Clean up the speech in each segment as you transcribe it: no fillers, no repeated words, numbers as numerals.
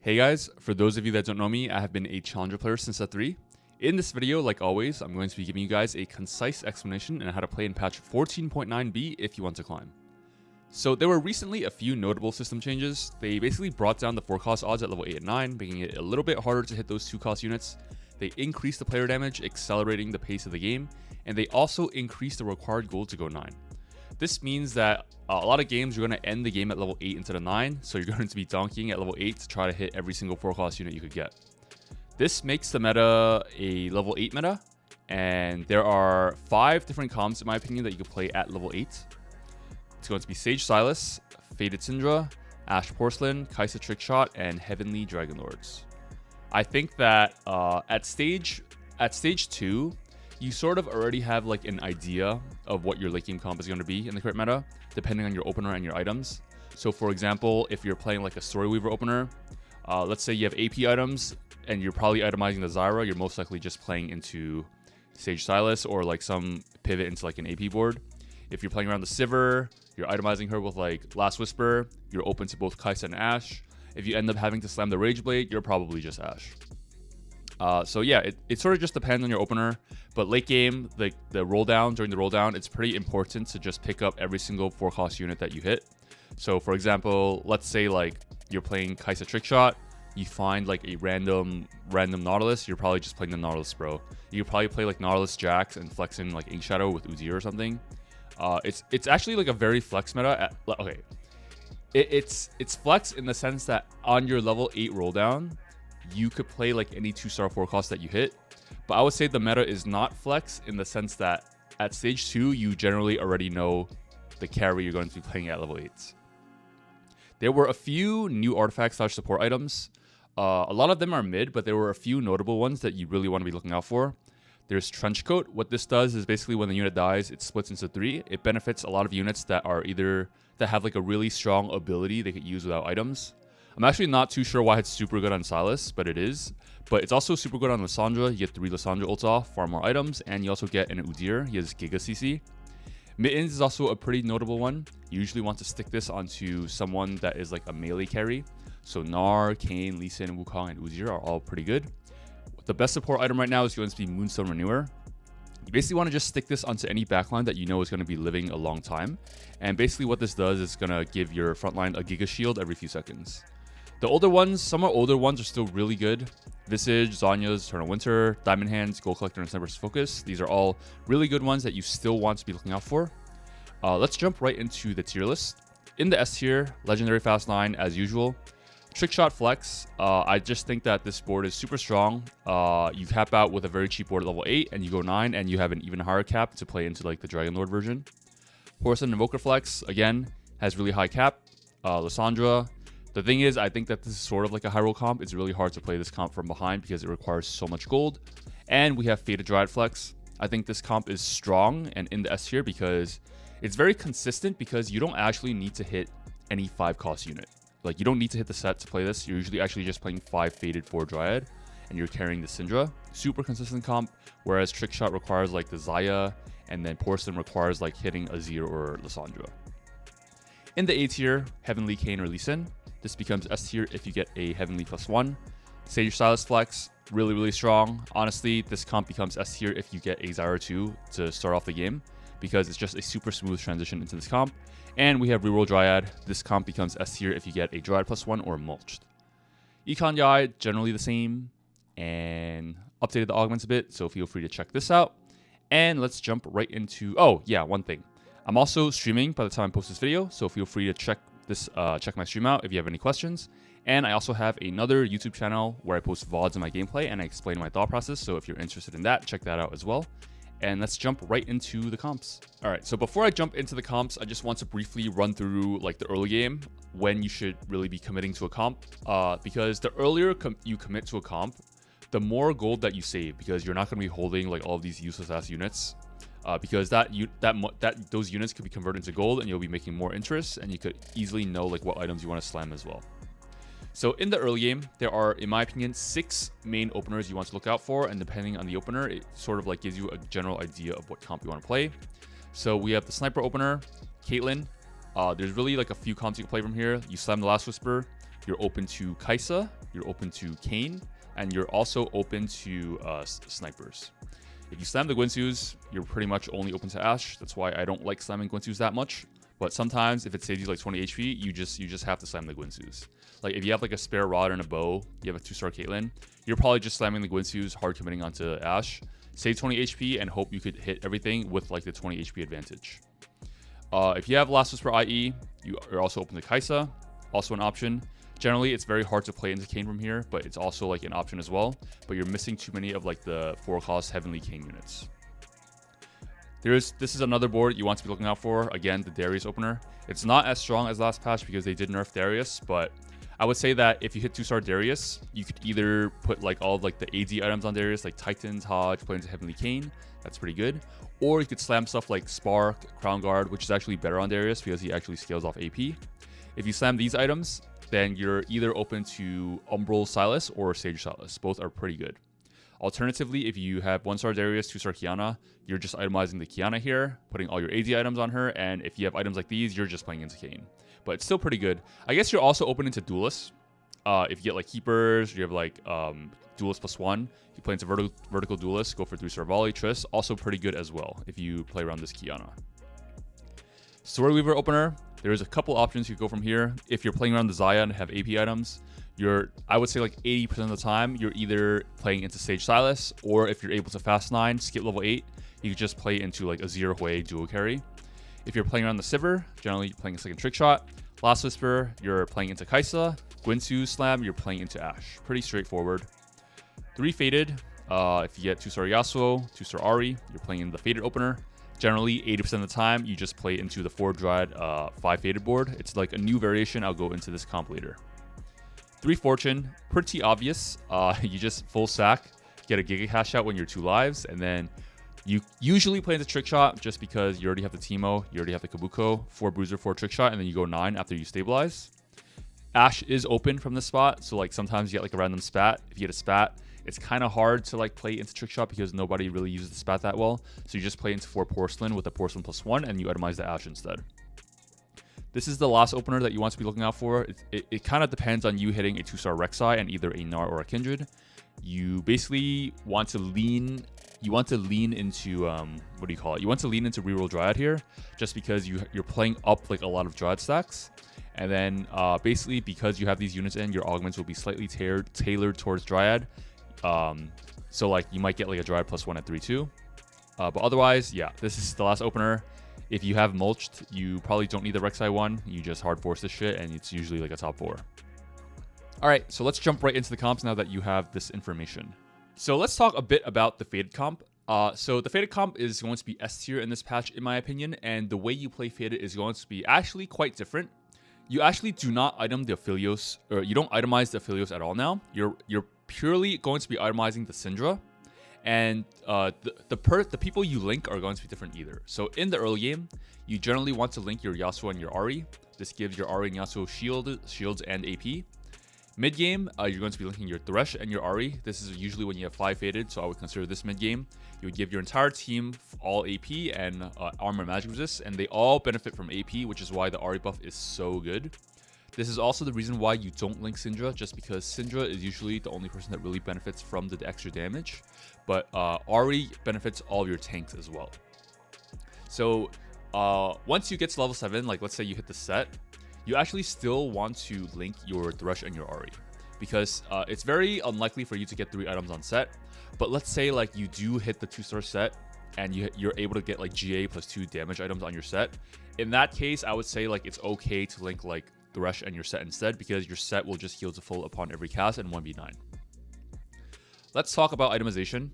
Hey guys, for those of you that don't know me, I have been a Challenger player since Set 3. In this video, like always, I'm going to be giving you guys a concise explanation on how to play in patch 14.9b if you want to climb. So there were recently a few notable system changes. They basically brought down the 4-cost odds at level 8 and 9, making it a little bit harder to hit those 2-cost units. They increased the player damage, accelerating the pace of the game, and they also increased the required gold to go 9. This means that a lot of games you're going to end the game at level 8 instead of 9, so you're going to be donkeying at level 8 to try to hit every single 4-cost unit you could get. This makes the meta a level 8 meta, and there are 5 different comps in my opinion that you can play at level 8. It's going to be Sage Sylas, Faded Syndra, Ashe Porcelain, Keima Trickshot, and Heavenly Dragon Lords. I think that at stage 2, you sort of already have like an idea of what your late game comp is going to be in the current meta, depending on your opener and your items. So for example, if you're playing like a Story Weaver opener, let's say you have AP items and you're probably itemizing the Zyra, you're most likely just playing into Sage Sylas or like some pivot into like an AP board. If you're playing around the Sivir, you're itemizing her with like Last Whisper, you're open to both Keima and Ashe. If you end up having to slam the Rage Blade, you're probably just Ashe. So yeah, it sort of just depends on your opener, but late game, like the roll down, during the roll down, it's pretty important to just pick up every single 4-cost unit that you hit. So for example, let's say like you're playing Keima Trickshot, you find like a random Nautilus, you're probably just playing the Nautilus, bro. You could probably play like Nautilus Jax and flex in like Ink Shadow with Udyr or something. It's actually like a very flex meta. Okay, it's flex in the sense that on your level 8 roll down, you could play like any 2-star 4-cost that you hit. But I would say the meta is not flex in the sense that at stage 2, you generally already know the carry you're going to be playing at level 8. There were a few new artifacts / support items. A lot of them are mid, but there were a few notable ones that you really want to be looking out for. There's Trenchcoat. What this does is basically when the unit dies, it splits into 3. It benefits a lot of units that have like a really strong ability they could use without items. I'm actually not too sure why it's super good on Sylas, but it is. But it's also super good on Lissandra. You get 3 Lissandra ults off, far more items, and you also get an Udyr. He has Giga CC. Mittens is also a pretty notable one. You usually want to stick this onto someone that is like a melee carry. So Gnar, Kayn, Lee Sin, Wukong, and Udyr are all pretty good. The best support item right now is going to be Moonstone Renewer. You basically want to just stick this onto any backline that you know is going to be living a long time. And basically what this does is going to give your frontline a Giga Shield every few seconds. The older ones, some of older ones are still really good. Visage, Zanya's Eternal Winter, Diamond Hands, Gold Collector, and Sniper's Focus. These are all really good ones that you still want to be looking out for. Let's jump right into the tier list. In the S tier, Legendary Fast 9 as usual. Trickshot Flex, I just think that this board is super strong. You cap out with a very cheap board at level 8 and you go 9 and you have an even higher cap to play into like the Dragon Lord version. Porcelain Invoker Flex, again, has really high cap. Lissandra. The thing is, I think that this is sort of like a high roll comp. It's really hard to play this comp from behind because it requires so much gold. And we have Faded Dryad Flex. I think this comp is strong and in the S tier because it's very consistent because you don't actually need to hit any 5-cost unit. Like, you don't need to hit the set to play this. You're usually actually just playing 5 Faded for Dryad and you're carrying the Syndra. Super consistent comp, whereas Trickshot requires like the Xayah and then Porcelain requires like hitting Azir or Lissandra. In the A tier, Heavenly, Kayn, or Lee Sin. This becomes S tier if you get a Heavenly +1. Sage Sylas Flex, really, really strong. Honestly, this comp becomes S tier if you get a Zyra 2 to start off the game because it's just a super smooth transition into this comp. And we have Reroll Dryad. This comp becomes S tier if you get a Dryad +1 or Mulched. Econ Yai, generally the same, and updated the augments a bit, so feel free to check this out. And let's jump right into, oh yeah, one thing. I'm also streaming by the time I post this video, so feel free to check my stream out if you have any questions. And I also have another YouTube channel where I post VODs of my gameplay and I explain my thought process, so if you're interested in that, check that out as well. And let's jump right into the comps. All right, so before I jump into the comps, I just want to briefly run through like the early game when you should really be committing to a comp, because the earlier you commit to a comp, the more gold that you save, because you're not going to be holding like all of these useless ass units. Because those units could be converted into gold and you'll be making more interest and you could easily know like what items you want to slam as well. So in the early game, there are, in my opinion, 6 main openers you want to look out for, and depending on the opener, it sort of like gives you a general idea of what comp you want to play. So we have the Sniper opener, Caitlyn. There's really like a few comps you can play from here. You slam the Last Whisper, you're open to Kaisa, you're open to Kane, and you're also open to snipers. If you slam the Guinsoo's, you're pretty much only open to Ashe. That's why I don't like slamming Guinsoo's that much. But sometimes if it saves you like 20 HP, you just have to slam the Guinsoo's. Like if you have like a spare rod and a bow, you have a 2-star Caitlyn, you're probably just slamming the Guinsoo's, hard committing onto Ashe, save 20 HP, and hope you could hit everything with like the 20 HP advantage. If you have Last Whisper IE, you're also open to Kaisa, also an option. Generally, it's very hard to play into Kane from here, but it's also like an option as well. But you're missing too many of like the 4-cost Heavenly Kane units. This is another board you want to be looking out for. Again, the Darius opener. It's not as strong as last patch because they did nerf Darius, but I would say that if you hit 2-star Darius, you could either put like all of like the AD items on Darius, like Titans, Hodge, play into Heavenly Kane. That's pretty good. Or you could slam stuff like Spark, Crown Guard, which is actually better on Darius because he actually scales off AP. If you slam these items, then you're either open to Umbral Sylas or Sage Sylas. Both are pretty good. Alternatively, if you have 1-star Darius, 2-star Kiana, you're just itemizing the Kiana here, putting all your AD items on her, and if you have items like these, you're just playing into Kane. But it's still pretty good. I guess you're also open into Duelists. If you get like Keepers, you have like Duelist +1, you play into Vertical Duelist, go for 3-star Volley, Triss, also pretty good as well if you play around this Kiana. Sword Weaver opener, there's a couple options you go from here. If you're playing around the Xayah and have AP items, I would say like 80% of the time, you're either playing into Sage Sylas, or if you're able to fast 9, skip level 8, you could just play into like a Zero Hui duo carry. If you're playing around the Sivir, generally you're playing a second Trickshot. Last Whisper, you're playing into Kaisa. Guinsoo Slam, you're playing into Ashe. Pretty straightforward. 3 Faded, if you get 2-star Yasuo, 2-star Ahri, you're playing in the Faded opener. Generally, 80% of the time, you just play into the 4 Dryad 5 Faded board. It's like a new variation. I'll go into this comp later. 3 Fortune, pretty obvious. You just full sack, get a Giga Cash out when you're 2 lives, and then you usually play into Trickshot just because you already have the Teemo, you already have the Kabuko, 4 Bruiser, 4 Trickshot, and then you go 9 after you stabilize. Ashe is open from this spot, so like sometimes you get like a random spat. If you get a spat, it's kind of hard to like play into Trickshot because nobody really uses the spat that well. So you just play into 4 Porcelain with a Porcelain +1, and you itemize the Ashe instead. This is the last opener that you want to be looking out for. It kind of depends on you hitting a 2-star Rek'Sai and either a Gnar or a Kindred. You basically want to lean. You want to lean into what do you call it? You want to lean into reroll Dryad here, just because you're playing up like a lot of Dryad stacks, and then basically because you have these units in, your augments will be slightly tailored towards Dryad. So like you might get like a Dryad +1 at 3/2. But otherwise, yeah, this is the last opener. If you have mulched, you probably don't need the Rek'Sai one. You just hard force this shit, and it's usually like a top 4. All right, so let's jump right into the comps now that you have this information. So let's talk a bit about the Faded comp. So the Faded comp is going to be S tier in this patch, in my opinion, and the way you play Faded is going to be actually quite different. You actually do not item the Aphelios, or you don't itemize the Aphelios at all now. You're purely going to be itemizing the Syndra. And the people you link are going to be different either. So in the early game, you generally want to link your Yasuo and your Ahri. This gives your Ahri and Yasuo shields and AP. Mid game, you're going to be linking your Thresh and your Ahri. This is usually when you have 5 Faded, so I would consider this mid game. You would give your entire team all AP and armor and magic resist, and they all benefit from AP, which is why the Ahri buff is so good. This is also the reason why you don't link Syndra, just because Syndra is usually the only person that really benefits from the extra damage. But Ahri benefits all of your tanks as well. So once you get to level 7, like let's say you hit the set, you actually still want to link your Thresh and your Ahri. Because it's very unlikely for you to get 3 items on set. But let's say like you do hit the 2-star set, and you're able to get like GA +2 damage items on your set. In that case, I would say like it's okay to link like Thresh and your set instead, because your set will just heal to full upon every cast and 1v9. Let's talk about itemization.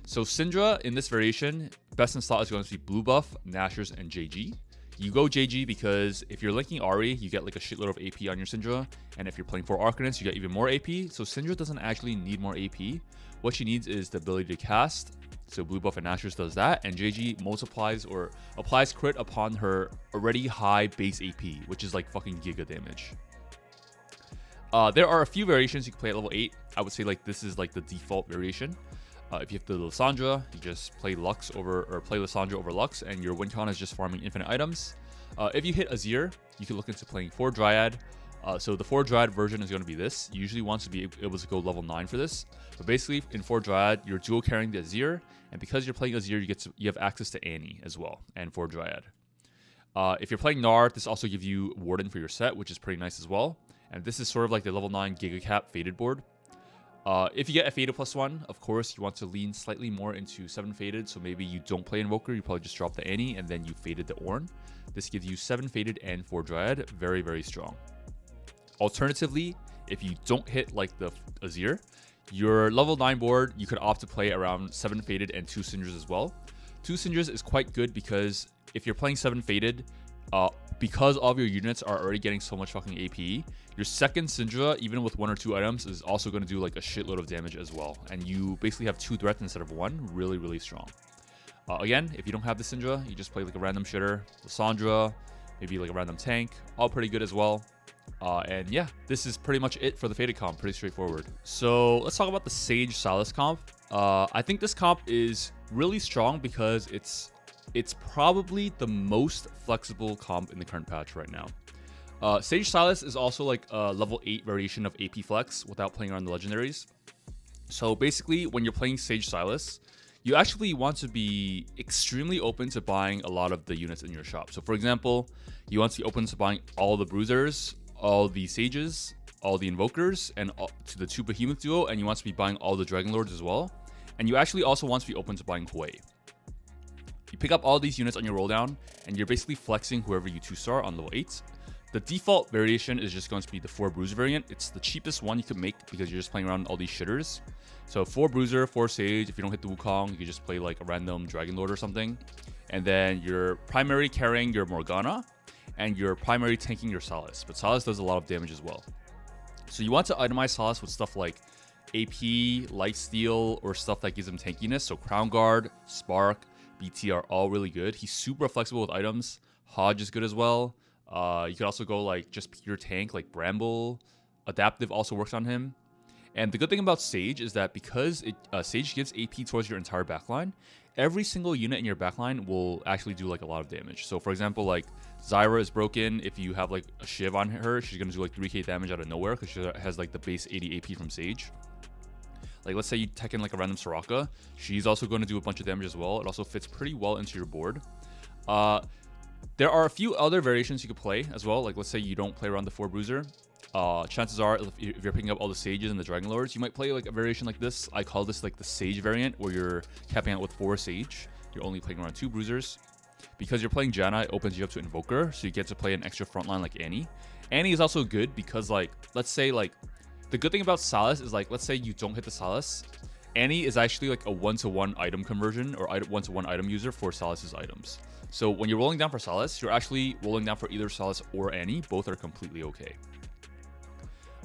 So Syndra in this variation, best in slot is going to be blue buff, Nashers, and JG. You go JG because if you're linking Ahri, you get like a shitload of AP on your Syndra, and if you're playing 4 Arcanists, you get even more AP. So Syndra doesn't actually need more AP. What she needs is the ability to cast. So blue buff and Nashers does that, and JG multiplies or applies crit upon her already high base AP, which is like fucking giga damage. There are a few variations you can play at level 8. I would say like this is like the default variation. If you have the Lissandra, you just play Lissandra over Lux, and your win con is just farming infinite items. If you hit Azir, you can look into playing 4 Dryad, So the 4 Dryad version is going to be this. You usually want to be able to go level 9 for this. But basically, in 4 Dryad, you're dual carrying the Azir, and because you're playing Azir, you have access to Annie as well, and 4 Dryad. If you're playing Gnar, this also gives you Warden for your set, which is pretty nice as well. And this is sort of like the level 9 Giga Cap Faded board. If you get a Faded +1, of course, you want to lean slightly more into 7 Faded, so maybe you don't play Invoker, you probably just drop the Annie, and then you Faded the Ornn. This gives you 7 Faded and 4 Dryad, very, very strong. Alternatively, if you don't hit like the Azir, your level 9 board, you could opt to play around 7 Faded and 2 Syndras as well. 2 Syndras is quite good because if you're playing 7 Faded, because all of your units are already getting so much fucking AP, your second Syndra, even with 1 or 2 items, is also going to do like a shitload of damage as well. And you basically have 2 threats instead of 1, really, really strong. Again, if you don't have the Syndra, you just play like a random shitter, Lissandra, maybe like a random tank, all pretty good as well. And yeah, this is pretty much it for the Faded comp, pretty straightforward. So let's talk about the Sage Sylas comp. I think this comp is really strong because it's probably the most flexible comp in the current patch right now. Sage Sylas is also like a level 8 variation of AP Flex without playing around the legendaries. So basically, when you're playing Sage Sylas, you actually want to be extremely open to buying a lot of the units in your shop. So for example, you want to be open to buying all the Bruisers, all the Sages, all the Invokers, and to the 2 Behemoth duo, and you want to be buying all the Dragon Lords as well. And you actually also want to be open to buying Hwei. You pick up all these units on your rolldown, and you're basically flexing whoever you 2-star on level 8. The default variation is just going to be the 4 Bruiser variant. It's the cheapest one you could make because you're just playing around all these shitters. So 4 Bruiser, 4 Sage. If you don't hit the Wukong, you can just play like a random Dragon Lord or something. And then you're primary carrying your Morgana, and you're primary tanking your Sylas. But Sylas does a lot of damage as well. So you want to itemize Sylas with stuff like AP, Lifesteal, or stuff that gives him tankiness. So Crown Guard, Spark, BT are all really good. He's super flexible with items. Hodge is good as well. You could also go like just pure tank like Bramble. Adaptive also works on him. And the good thing about Sage is that because Sage gives AP towards your entire backline, every single unit in your backline will actually do like a lot of damage. So for example, like Zyra is broken. If you have like a Shiv on her, she's going to do like 3k damage out of nowhere because she has like the base 80 AP from Sage. Like let's say you tech in like a random Soraka, she's also going to do a bunch of damage as well. It also fits pretty well into your board. There are a few other variations you could play as well. Like let's say you don't play around the 4 Bruiser. Chances are if you're picking up all the Sages and the Dragon Lords, you might play like a variation like this. I call this like the Sage variant, where you're capping out with 4 Sage. You're only playing around 2 Bruisers. Because you're playing Janna, it opens you up to Invoker, so you get to play an extra frontline like Annie. Annie is also good because like, let's say like, the good thing about Sylas is like, let's say you don't hit the Sylas, Annie is actually like a 1-to-1 item conversion or 1-to-1 item user for Sylas's items. So when you're rolling down for Sylas, you're actually rolling down for either Sylas or Annie. Both are completely okay.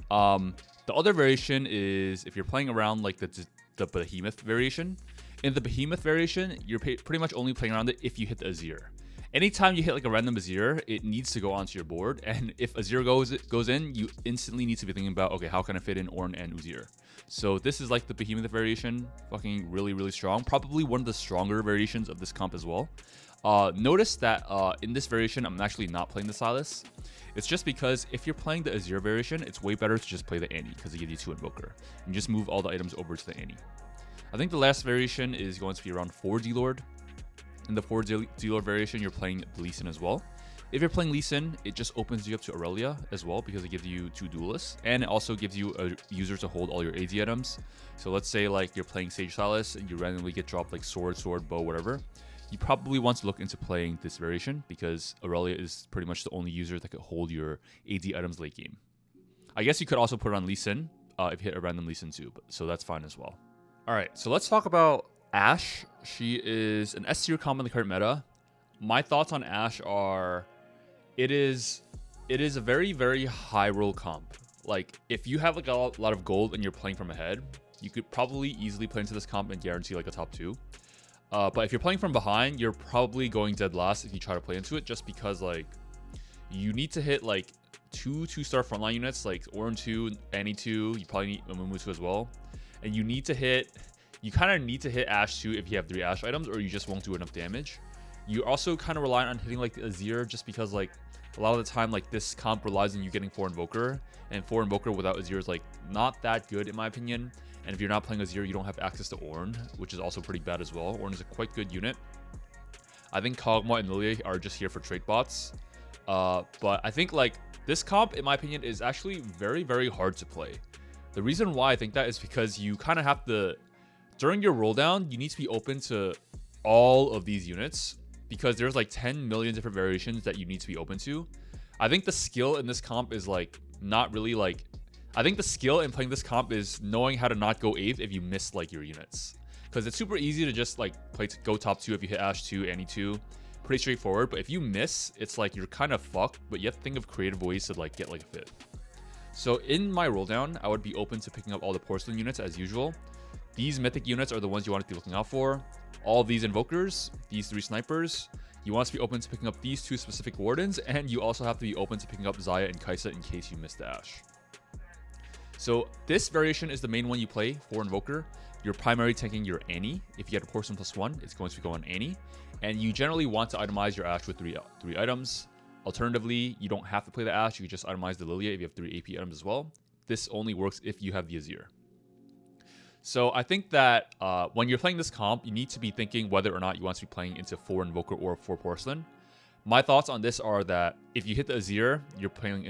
The other variation is if you're playing around like the Behemoth variation. In the Behemoth variation, you're pretty much only playing around it if you hit the Azir. Anytime you hit like a random Azir, it needs to go onto your board. And if Azir goes in, you instantly need to be thinking about, okay, how can I fit in Ornn and Uzir? So this is like the Behemoth variation, fucking really, really strong. Probably one of the stronger variations of this comp as well. Notice that in this variation, I'm actually not playing the Sylas. It's just because if you're playing the Azir variation, it's way better to just play the Annie because it gives you 2 Invoker. And just move all the items over to the Annie. I think the last variation is going to be around 4 D-Lord. In the 4 D-Lord variation, you're playing Lee Sin as well. If you're playing Lee Sin, it just opens you up to Aurelia as well because it gives you 2 duelists. And it also gives you a user to hold all your AD items. So let's say like you're playing Sage Sylas and you randomly get dropped like sword, bow, whatever. You probably want to look into playing this variation because Aurelia is pretty much the only user that could hold your AD items late game. I guess you could also put it on Lee Sin if you hit a random Lee Sin too, so that's fine as well. Alright, so let's talk about Ashe. She is an S tier comp in the current meta. My thoughts on Ashe are it is a very, very high roll comp. Like if you have like a lot of gold and you're playing from ahead, you could probably easily play into this comp and guarantee like a top 2. But if you're playing from behind, you're probably going dead last if you try to play into it, just because like you need to hit like 2 2-star frontline units like Ornn 2, Annie 2, you probably need Amumu 2 as well. And you kind of need to hit Ashe 2 if you have 3 Ashe items, or you just won't do enough damage. You also kind of rely on hitting like the Azir just because like A lot of the time, like, this comp relies on you getting 4 Invoker, and 4 Invoker without Azir is like not that good in my opinion. And if you're not playing Azir, you don't have access to Ornn, which is also pretty bad as well. Ornn is a quite good unit. I think Kog'Maw and Lilia are just here for trade bots. But I think like this comp, in my opinion, is actually very, very hard to play. The reason why I think that is because you kind of have to, during your roll down, you need to be open to all of these units because there's like 10 million different variations that you need to be open to. I think the skill in this comp is like not really like, I think the skill in playing this comp is knowing how to not go 8th if you miss like your units. Because it's super easy to just like go top 2 if you hit Ashe 2, Annie 2. Pretty straightforward, but if you miss, it's like you're kind of fucked, but you have to think of creative ways to like get like a fit. So in my roll down, I would be open to picking up all the porcelain units as usual. These mythic units are the ones you want to be looking out for. All these invokers, these 3 snipers. You want to be open to picking up these 2 specific wardens, and you also have to be open to picking up Xayah and Kaisa in case you missed the Ashe. So this variation is the main one you play for Invoker. You're primarily tanking your Annie. If you get a porcelain +1, it's going to go on Annie. And you generally want to itemize your Ashe with 3 items. Alternatively, you don't have to play the Ashe. You can just itemize the Lilia if you have 3 AP items as well. This only works if you have the Azir. So I think that when you're playing this comp, you need to be thinking whether or not you want to be playing into 4 Invoker or 4 Porcelain. My thoughts on this are that if you hit the Azir, you're playing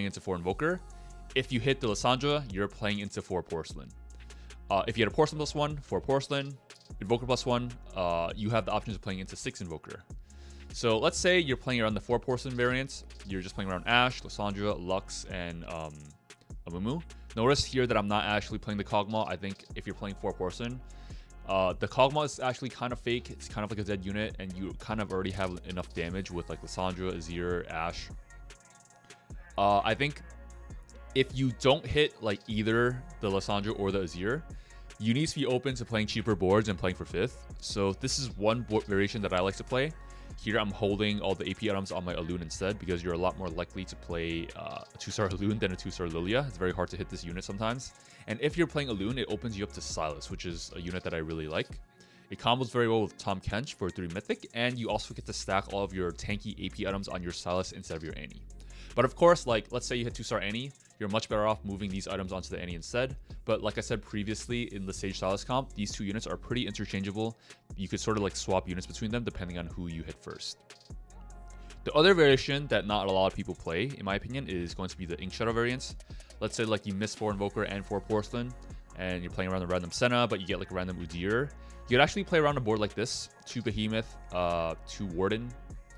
into 4 Invoker. If you hit the Lissandra, you're playing into 4 Porcelain. If you had a Porcelain +1, 4 Porcelain, Invoker +1, you have the options of playing into 6 Invoker. So let's say you're playing around the 4 Porcelain variants. You're just playing around Ashe, Lissandra, Lux, and Amumu. Notice here that I'm not actually playing the Kog'Maw. I think if you're playing 4 Porcelain, the Kog'Maw is actually kind of fake. It's kind of like a dead unit, and you kind of already have enough damage with like Lissandra, Azir, Ashe. I think if you don't hit like either the Lissandra or the Azir, you need to be open to playing cheaper boards and playing for 5th. So this is one board variation that I like to play. Here I'm holding all the AP items on my Elune instead because you're a lot more likely to play a 2-star Elune than a 2-star Lilia. It's very hard to hit this unit sometimes. And if you're playing Elune, it opens you up to Sylas, which is a unit that I really like. It combos very well with Tahm Kench for 3 Mythic, and you also get to stack all of your tanky AP items on your Sylas instead of your Annie. But of course, like, let's say you hit 2-star Annie, you're much better off moving these items onto the Annie instead. But like I said previously in the Sage Sylas comp, these 2 units are pretty interchangeable. You could sort of like swap units between them depending on who you hit first. The other variation that not a lot of people play, in my opinion, is going to be the Ink Shadow variants. Let's say like you miss 4 Invoker and 4 Porcelain, and you're playing around the random Senna, but you get like a random Udyr. You could actually play around a board like this: 2 Behemoth, 2 Warden,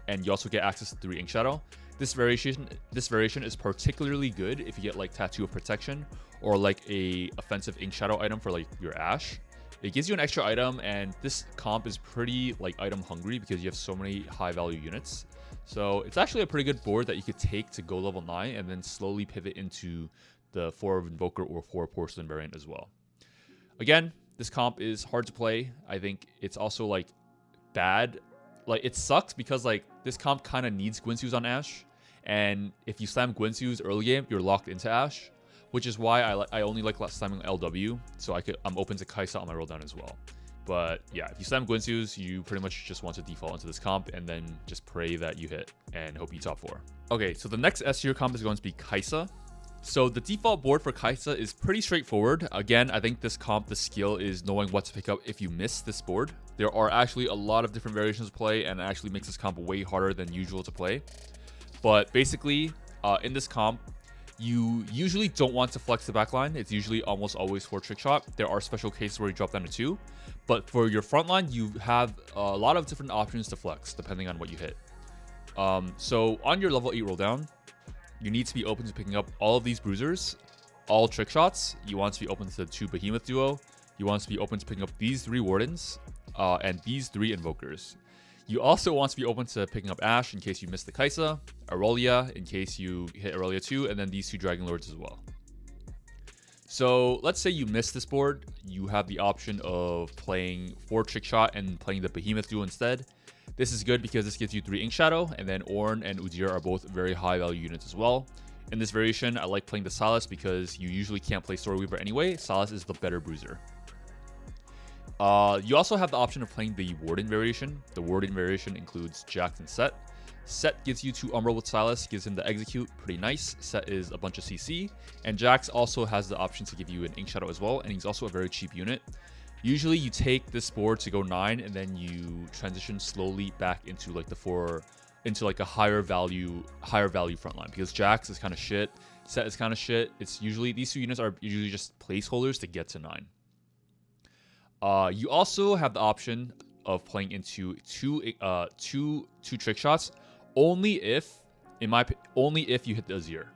and you also get access to 3 Ink Shadow. This variation is particularly good if you get like Tattoo of Protection or like a offensive Ink Shadow item for like your Ashe. It gives you an extra item, and this comp is pretty like item hungry because you have so many high value units. So it's actually a pretty good board that you could take to go level 9 and then slowly pivot into the 4 Invoker or 4 Porcelain variant as well. Again, this comp is hard to play. I think it's also like bad. Like, it sucks because like this comp kind of needs Guinsoo's on Ashe, and if you slam Guinsoo's early game, you're locked into Ashe, which is why I only like slamming LW. So I'm open to Kaisa on my roll down as well. But yeah, if you slam Guinsoo's, you pretty much just want to default into this comp and then just pray that you hit and hope you top 4. Okay, so the next S tier comp is going to be Kaisa. So the default board for Kaisa is pretty straightforward. Again, I think this comp, the skill is knowing what to pick up if you miss this board. There are actually a lot of different variations to play, and it actually makes this comp way harder than usual to play. But basically, in this comp, you usually don't want to flex the backline. It's usually almost always for Trickshot. There are special cases where you drop down to 2. But for your front line, you have a lot of different options to flex depending on what you hit. So on your level 8 roll down, you need to be open to picking up all of these bruisers, all trick shots. You want to be open to the 2 Behemoth duo. You want to be open to picking up these 3 Wardens and these 3 Invokers. You also want to be open to picking up Ashe in case you missed the Kaisa, Aurelia in case you hit Aurelia 2, and then these 2 Dragon Lords as well. So let's say you missed this board. You have the option of playing 4 Trickshot and playing the Behemoth duo instead. This is good because this gives you 3 Ink Shadow, and then Ornn and Udyr are both very high value units as well. In this variation, I like playing the Sylas because you usually can't play Storyweaver anyway. Sylas is the better bruiser. You also have the option of playing the Warden variation. The Warden variation includes Jax and Set. Set gives you 2 Umbral with Sylas, gives him the execute, pretty nice. Set is a bunch of CC. And Jax also has the option to give you an Ink Shadow as well, and he's also a very cheap unit. Usually you take this board to go 9, and then you transition slowly back into like a higher value frontline, because Jax is kind of shit, Set is kind of shit. It's usually, these 2 units are usually just placeholders to get to 9. You also have the option of playing into two trick shots, only if you hit the Azir.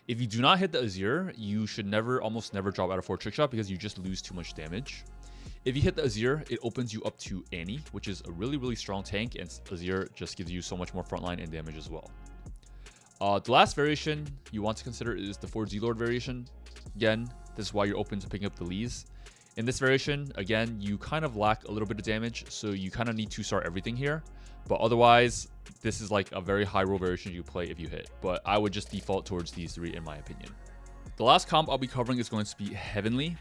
If you do not hit the Azir, you should almost never drop out of 4 trick shot, because you just lose too much damage. If you hit the Azir, it opens you up to Annie, which is a really strong tank, and Azir just gives you so much more frontline and damage as well. The last variation you want to consider is the 4Z Lord variation. Again, this is why you're open to picking up the Lees. In this variation, again, you kind of lack a little bit of damage, so you kind of need to start everything here. But otherwise, this is like a very high roll variation you play if you hit. But I would just default towards these 3 in my opinion. The last comp I'll be covering is going to be Heavenly.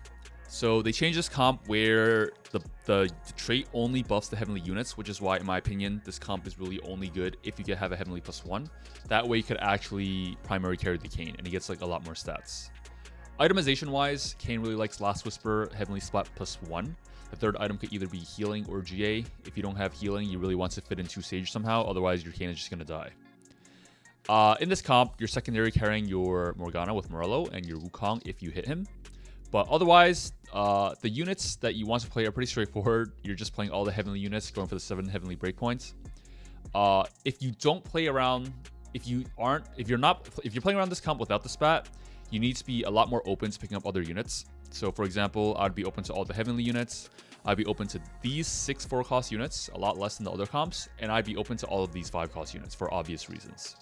So they changed this comp where the trait only buffs the Heavenly units, which is why, in my opinion, this comp is really only good if you can have a Heavenly +1. That way you could actually primary carry the Kayn, and he gets like a lot more stats. Itemization wise, Kayn really likes Last Whisper, Heavenly Splat +1. The third item could either be healing or GA. If you don't have healing, you really want to fit into Sage somehow, otherwise your Kayn is just going to die. In this comp, you're secondary carrying your Morgana with Morello and your Wukong if you hit him. But otherwise, the units that you want to play are pretty straightforward. You're just playing all the Heavenly units, going for the 7 Heavenly breakpoints. If you don't play around, if you're playing around this comp without the spat, you need to be a lot more open to picking up other units. So for example, I'd be open to all the Heavenly units. I'd be open to these 6 4-cost units, a lot less than the other comps. And I'd be open to all of these 5-cost units for obvious reasons.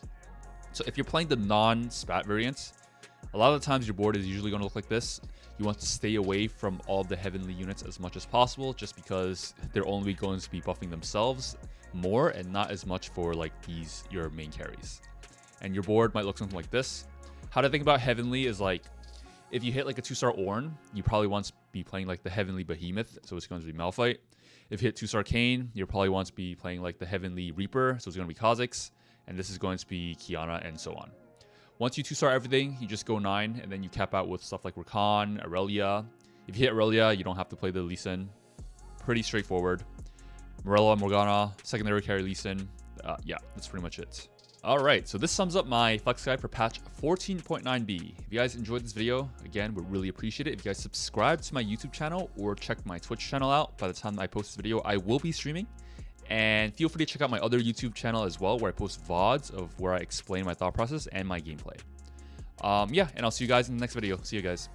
So if you're playing the non-spat variants, a lot of the times your board is usually going to look like this. You want to stay away from all of the Heavenly units as much as possible, just because they're only going to be buffing themselves more and not as much for like your main carries. And your board might look something like this. How to think about Heavenly is like, if you hit like a 2-star Ornn, you probably want to be playing like the Heavenly Behemoth, so it's going to be Malphite. If you hit 2-star Kayn, you probably want to be playing like the Heavenly Reaper, so it's going to be Kha'Zix, and this is going to be Qiyana, and so on. Once you 2-star everything, you just go 9, and then you cap out with stuff like Rakan, Aurelia. If you hit Aurelia, you don't have to play the Lee Sin. Pretty straightforward. Morello, Morgana, secondary carry Lee Sin. Yeah, that's pretty much it. Alright, so this sums up my flex guide for patch 14.9b. If you guys enjoyed this video, again, would really appreciate it if you guys subscribe to my YouTube channel or check my Twitch channel out. By the time I post this video, I will be streaming. And feel free to check out my other YouTube channel as well, where I post VODs of where I explain my thought process and my gameplay. Yeah, and I'll see you guys in the next video. See you guys.